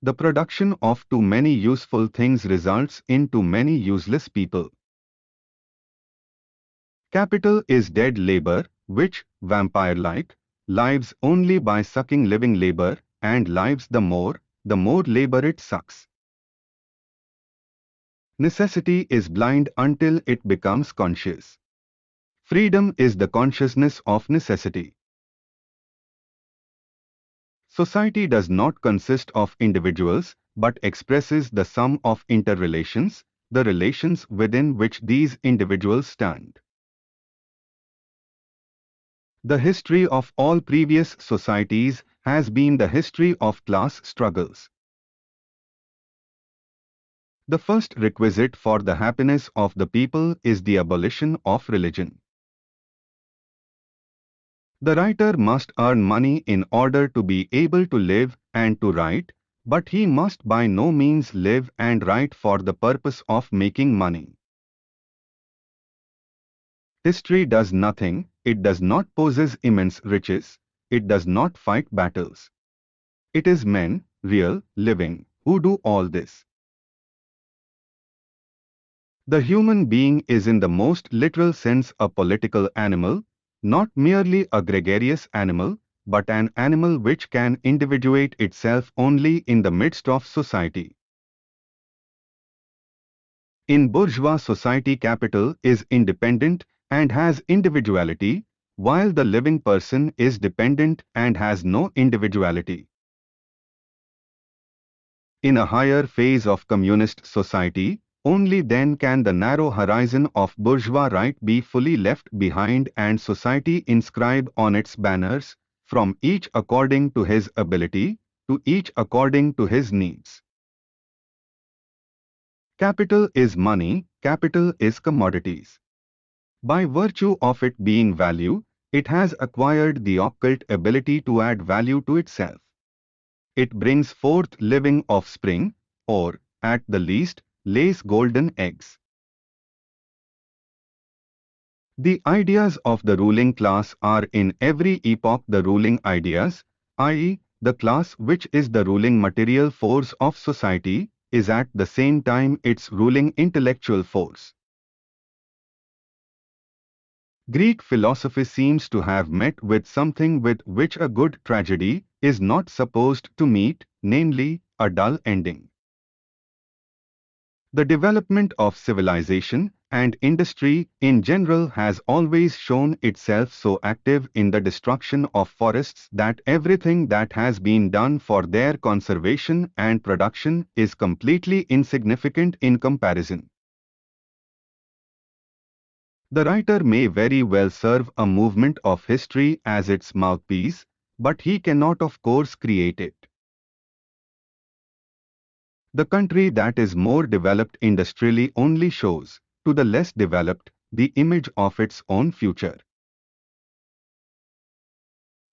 The production of too many useful things results in too many useless people. Capital is dead labor, which, vampire-like, lives only by sucking living labor, and lives the more labor it sucks. Necessity is blind until it becomes conscious. Freedom is the consciousness of necessity. Society does not consist of individuals, but expresses the sum of interrelations, the relations within which these individuals stand. The history of all previous societies has been the history of class struggles. The first requisite for the happiness of the people is the abolition of religion. The writer must earn money in order to be able to live and to write, but he must by no means live and write for the purpose of making money. History does nothing, it does not possess immense riches, it does not fight battles. It is men, real, living, who do all this. The human being is in the most literal sense a political animal, not merely a gregarious animal, but an animal which can individuate itself only in the midst of society. In bourgeois society, capital is independent and has individuality, while the living person is dependent and has no individuality. In a higher phase of communist society, only then can the narrow horizon of bourgeois right be fully left behind and society inscribe on its banners, from each according to his ability, to each according to his needs. Capital is money, capital is commodities. By virtue of it being value, it has acquired the occult ability to add value to itself. It brings forth living offspring, or, at the least, lays golden eggs. The ideas of the ruling class are in every epoch the ruling ideas, i.e., the class which is the ruling material force of society, is at the same time its ruling intellectual force. Greek philosophy seems to have met with something with which a good tragedy is not supposed to meet, namely, a dull ending. The development of civilization and industry in general has always shown itself so active in the destruction of forests that everything that has been done for their conservation and production is completely insignificant in comparison. The writer may very well serve a movement of history as its mouthpiece, but he cannot of course create it. The country that is more developed industrially only shows, to the less developed, the image of its own future.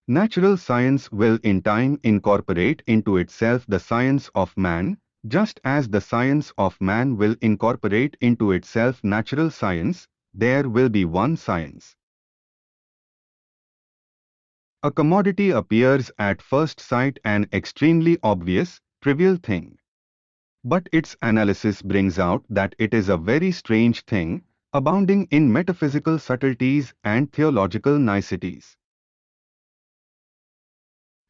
Natural science will in time incorporate into itself the science of man, just as the science of man will incorporate into itself natural science. There will be one science. A commodity appears at first sight an extremely obvious, trivial thing. But its analysis brings out that it is a very strange thing, abounding in metaphysical subtleties and theological niceties.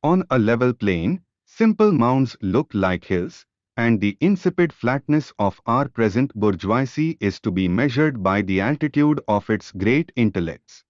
On a level plain, simple mounds look like hills, and the insipid flatness of our present bourgeoisie is to be measured by the altitude of its great intellects.